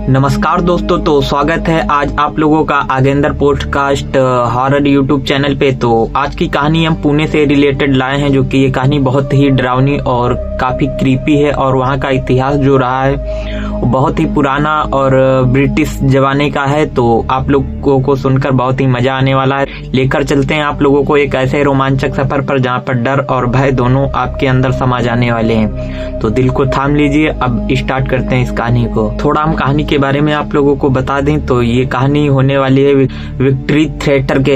नमस्कार दोस्तों, तो स्वागत है आज आप लोगों का आगेंदर पॉडकास्ट हॉरर यूट्यूब चैनल पे। तो आज की कहानी हम पुणे से रिलेटेड लाए हैं, जो कि ये कहानी बहुत ही डरावनी और काफी क्रीपी है। और वहाँ का इतिहास जो रहा है वो बहुत ही पुराना और ब्रिटिश जमाने का है। तो आप लोगों को सुनकर बहुत ही मजा आने वाला है। लेकर चलते हैं आप लोगों को एक ऐसे रोमांचक सफर पर जहाँ पर डर और भय दोनों आपके अंदर समा जाने वाले हैं। तो दिल को थाम लीजिए, अब स्टार्ट करते हैं इस कहानी को। थोड़ा हम कहानी के बारे में आप लोगों को बता दें तो ये कहानी होने वाली है विक्ट्री थिएटर के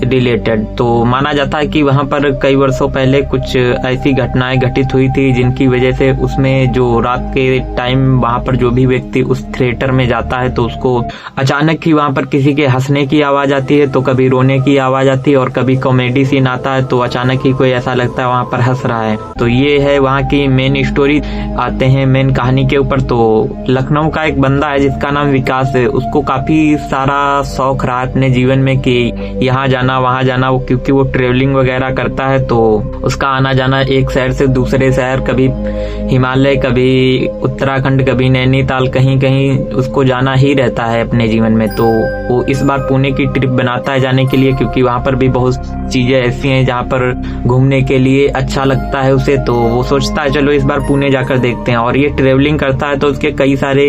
रिलेटेड। तो माना जाता है कि वहाँ पर कई वर्षों पहले कुछ ऐसी घटनाएं घटित हुई थी जिनकी वजह से उसमें जो रात के टाइम वहाँ पर जो भी व्यक्ति उस थिएटर में जाता है तो उसको अचानक ही वहाँ पर किसी के हंसने की आवाज आती है, तो कभी रोने की आवाज आती है और कभी कॉमेडी सीन आता है। तो अचानक ही कोई ऐसा लगता है वहाँ पर हंस रहा है। तो ये है वहाँ की मेन स्टोरी। आते हैं मेन कहानी के ऊपर। तो लखनऊ का एक बंदा है जिसका नाम विकास है। उसको काफी सारा शौक रहा अपने जीवन में कि यहाँ जाना वहाँ जाना, वो क्योंकि वो ट्रेवलिंग वगैरह करता है तो उसका आना जाना एक शहर से दूसरे शहर, कभी हिमालय, कभी उत्तराखंड, कभी नैनीताल, कहीं कहीं उसको जाना ही रहता है अपने जीवन में। तो वो इस बार पुणे की ट्रिप बनाता है जाने के लिए, क्योंकि वहाँ पर भी बहुत चीजें ऐसी हैं जहाँ पर घूमने के लिए अच्छा लगता है उसे। तो वो सोचता है चलो इस बार पुणे जाकर देखते हैं। और ये ट्रेवलिंग करता है तो उसके कई सारे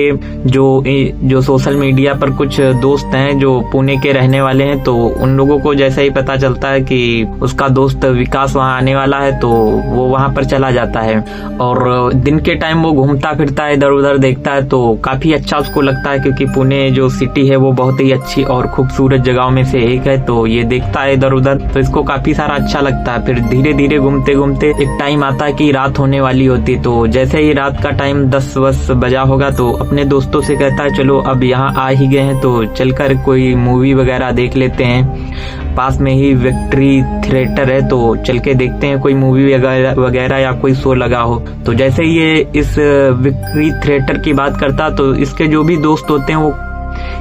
जो सोशल मीडिया पर कुछ दोस्त हैं जो पुणे के रहने वाले हैं, तो उन लोगों को जैसे ही पता चलता है कि उसका दोस्त विकास वहाँ आने वाला है तो वो वहाँ पर चला जाता है। और दिन के टाइम वो घूमता फिरता है, इधर उधर देखता है, तो काफी अच्छा उसको लगता है क्योंकि पुणे जो सिटी है वो बहुत ही अच्छी और खूबसूरत जगहों में से एक है। तो ये देखता है इधर उधर, तो इसको काफी सारा अच्छा लगता है। फिर धीरे धीरे घूमते घूमते एक टाइम आता है कि रात होने वाली होती। तो जैसे ही रात का टाइम 10 बजा होगा तो अपने दोस्तों से कहता है चलो अब यहाँ आ ही गए हैं तो चलकर कोई मूवी वगैरह देख लेते हैं। पास में ही विक्ट्री थिएटर है तो चल के देखते हैं कोई मूवी वगैरह या कोई शो लगा हो। तो जैसे ये इस विक्ट्री थिएटर की बात करता तो इसके जो भी दोस्त होते हैं वो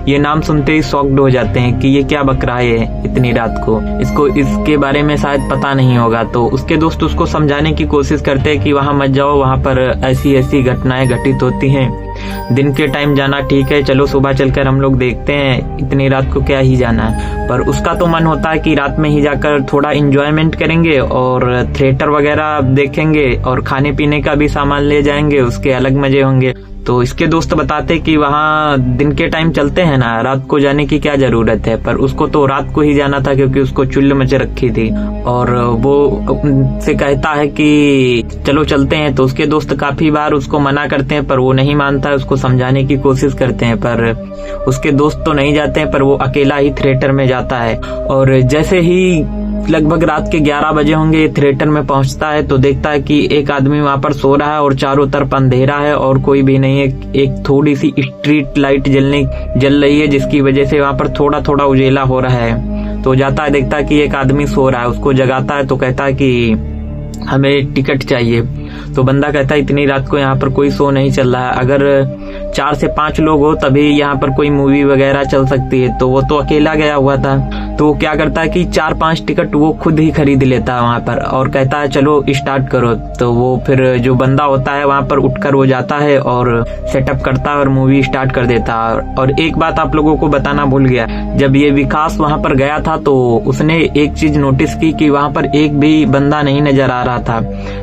ये नाम सुनते ही शॉक्ड हो जाते हैं कि ये क्या बक रहा है इतनी रात को, इसको इसके बारे में शायद पता नहीं होगा। तो उसके दोस्त उसको समझाने की कोशिश करते हैं कि वहाँ मत जाओ, वहाँ पर ऐसी ऐसी घटनाएं घटित होती हैं। दिन के टाइम जाना ठीक है, चलो सुबह चलकर हम लोग देखते हैं, इतनी रात को क्या ही जाना है। पर उसका तो मन होता है कि रात में ही जाकर थोड़ा इंजॉयमेंट करेंगे और थिएटर वगैरह देखेंगे और खाने पीने का भी सामान ले जाएंगे, उसके अलग मजे होंगे। तो इसके दोस्त बताते कि वहाँ दिन के टाइम चलते हैं ना, रात को जाने की क्या जरूरत है। पर उसको तो रात को ही जाना था क्योंकि उसको चुल्ल मच रखी थी और वो से कहता है कि चलो चलते हैं। तो उसके दोस्त काफी बार उसको मना करते हैं पर वो नहीं मानता है, उसको समझाने की कोशिश करते हैं पर उसके दोस्त तो नहीं जाते हैं, पर वो अकेला ही थिएटर में जाता है। और जैसे ही लगभग रात के 11 बजे होंगे थिएटर में पहुंचता है तो देखता है कि एक आदमी वहां पर सो रहा है और चारों तरफ अंधेरा है और कोई भी नहीं है। एक थोड़ी सी स्ट्रीट लाइट जल रही है जिसकी वजह से वहां पर थोड़ा थोड़ा उजेला हो रहा है। तो जाता है, देखता है कि एक आदमी सो रहा है, उसको जगाता है तो कहता है कि हमें टिकट चाहिए। तो बंदा कहता है इतनी रात को यहाँ पर कोई शो नहीं चल रहा है, अगर 4 से 5 लोग हो तभी यहाँ पर कोई मूवी वगैरह चल सकती है। तो वो तो अकेला गया हुआ था, तो वो क्या करता है कि 4-5 टिकट वो खुद ही खरीद लेता है वहाँ पर और कहता है चलो स्टार्ट करो। तो वो फिर जो बंदा होता है वहाँ पर उठकर वो जाता है और सेटअप करता है और मूवी स्टार्ट कर देता है। और एक बात आप लोगों को बताना भूल गया, जब ये विकास वहाँ पर गया था तो उसने एक चीज नोटिस की कि वहाँ पर एक भी बंदा नहीं नजर आ रहा था,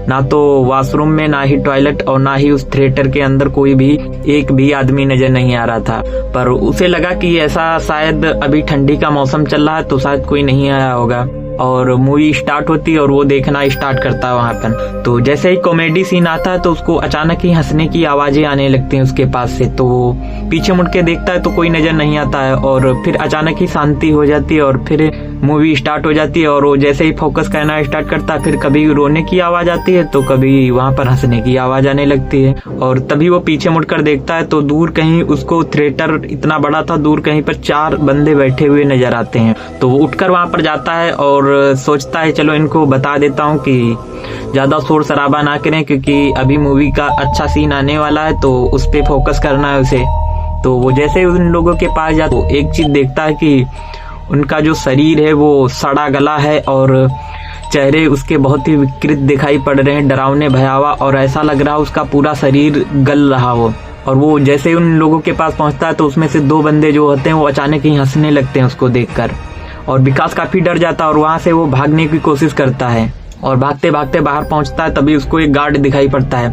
ना तो वॉशरूम में, ना ही टॉयलेट और ना ही उस थिएटर के अंदर कोई भी एक भी आदमी नजर नहीं आ रहा था। पर उसे लगा कि ऐसा शायद अभी ठंडी का मौसम चल रहा है तो शायद कोई नहीं आया होगा। और मूवी स्टार्ट होती है और वो देखना स्टार्ट करता है वहाँ पर। तो जैसे ही कॉमेडी सीन आता है तो उसको अचानक ही हंसने की आवाजें आने लगती हैं उसके पास से। तो वो पीछे मुड़ के देखता है तो कोई नजर नहीं आता है और फिर अचानक ही शांति हो जाती है और फिर मूवी स्टार्ट हो जाती है। और वो जैसे ही फोकस करना स्टार्ट करता है फिर कभी रोने की आवाज आती है तो कभी वहाँ पर हंसने की आवाज आने लगती है। और तभी वो पीछे मुड़कर देखता है तो दूर कहीं उसको थिएटर इतना बड़ा था, दूर कहीं पर 4 बंदे बैठे हुए नजर आते हैं। तो वो उठकर वहाँ पर जाता है और सोचता है चलो इनको बता देता हूँ कि ज्यादा शोर शराबा ना करें क्योंकि अभी मूवी का अच्छा सीन आने वाला है तो उस पे फोकस करना है उसे। तो वो जैसे उन लोगों के पास जाता है तो एक चीज देखता है कि उनका जो शरीर है वो सड़ा गला है और चेहरे उसके बहुत ही विकृत दिखाई पड़ रहे हैं, डरावने भयावह, और ऐसा लग रहा है उसका पूरा शरीर गल रहा हो। और वो जैसे ही उन लोगों के पास पहुंचता है तो उसमें से 2 बंदे जो होते हैं वो अचानक ही हंसने लगते हैं उसको देखकर, और विकास काफी डर जाता है और वहां से वो भागने की कोशिश करता है और भागते भागते बाहर पहुंचता है। तभी उसको एक गार्ड दिखाई पड़ता है।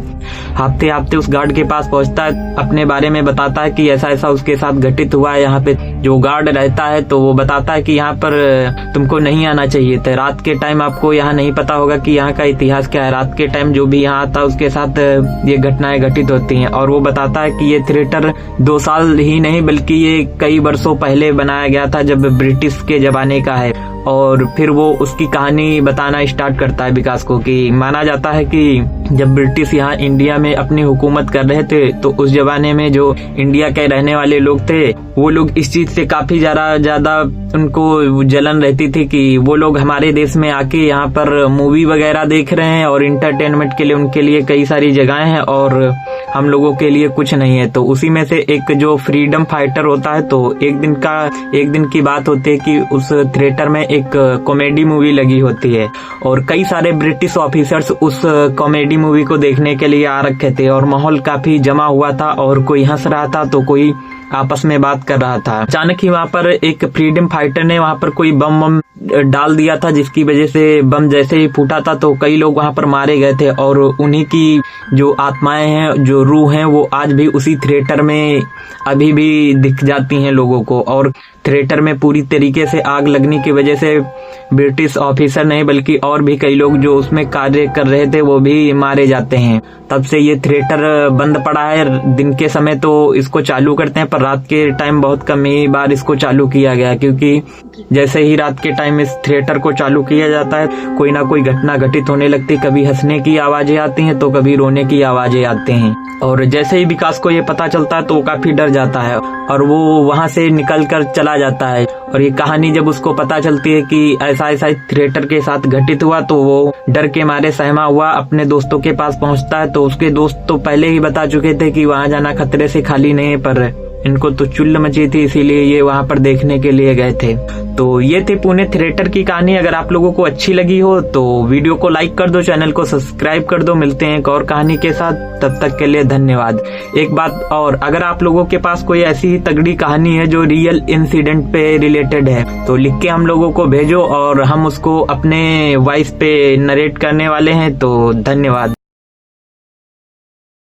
हाँफते हाँफते उस गार्ड के पास पहुंचता है, अपने बारे में बताता है कि ऐसा ऐसा उसके साथ घटित हुआ है। यहाँ पे जो गार्ड रहता है तो वो बताता है कि यहाँ पर तुमको नहीं आना चाहिए था, रात के टाइम आपको यहाँ नहीं पता होगा कि यहाँ का इतिहास क्या है, रात के टाइम जो भी यहाँ आता है उसके साथ ये घटनाएं घटित होती हैं। और वो बताता है कि ये थिएटर 2 साल ही नहीं बल्कि ये कई वर्षों पहले बनाया गया था, जब ब्रिटिश के जमाने का है। और फिर वो उसकी कहानी बताना स्टार्ट करता है विकास को कि माना जाता है कि जब ब्रिटिश यहाँ इंडिया में अपनी हुकूमत कर रहे थे तो उस जमाने में जो इंडिया के रहने वाले लोग थे वो लोग इस चीज से काफी ज्यादा उनको जलन रहती थी कि वो लोग हमारे देश में आके यहाँ पर मूवी वगैरह देख रहे हैं और इंटरटेनमेंट के लिए उनके लिए कई सारी जगहें हैं और हम लोगों के लिए कुछ नहीं है। तो उसी में से एक जो फ्रीडम फाइटर होता है, तो एक दिन की बात होती है कि उस थिएटर में एक कॉमेडी मूवी लगी होती है और कई सारे ब्रिटिश ऑफिसर्स उस कॉमेडी मूवी को देखने के लिए आ रखे थे और माहौल काफी जमा हुआ था और कोई हंस रहा था तो कोई आपस में बात कर रहा था। अचानक ही वहाँ पर एक फ्रीडम फाइटर ने वहाँ पर कोई बम डाल दिया था, जिसकी वजह से बम जैसे ही फूटा था तो कई लोग वहाँ पर मारे गए थे और उन्हीं की जो आत्माएं हैं, जो रूह हैं, वो आज भी उसी थिएटर में अभी भी दिख जाती हैं लोगों को। और थिएटर में पूरी तरीके से आग लगने की वजह से ब्रिटिश ऑफिसर नहीं बल्कि और भी कई लोग जो उसमें कार्य कर रहे थे वो भी मारे जाते हैं। तब से ये थिएटर बंद पड़ा है। दिन के समय तो इसको चालू करते हैं पर रात के टाइम बहुत कम ही बार इसको चालू किया गया, क्योंकि जैसे ही रात के टाइम इस थिएटर को चालू किया जाता है कोई ना कोई घटना घटित होने लगती। कभी हंसने की आवाजें आती हैं तो कभी रोने की आवाजें आती हैं। और जैसे ही विकास को ये पता चलता है तो वो काफी डर जाता है और वो वहां से निकल कर चला जाता है। और ये कहानी जब उसको पता चलती है कि ऐसा ऐसा थिएटर के साथ घटित हुआ तो वो डर के मारे सहमा हुआ अपने दोस्तों के पास पहुंचता है। तो उसके दोस्त तो पहले ही बता चुके थे कि वहां जाना खतरे से खाली नहीं है, पर इनको तो चुल्ल मची थी इसीलिए ये वहां पर देखने के लिए गए थे। तो ये थी पुणे थिएटर की कहानी। अगर आप लोगों को अच्छी लगी हो तो वीडियो को लाइक कर दो, चैनल को सब्सक्राइब कर दो। मिलते हैं एक और कहानी के साथ, तब तक के लिए धन्यवाद। एक बात और, अगर आप लोगों के पास कोई ऐसी ही तगड़ी कहानी है जो रियल इंसिडेंट पे रिलेटेड है तो लिख के हम लोगों को भेजो और हम उसको अपने वॉइस पे नरेट करने वाले हैं। तो धन्यवाद।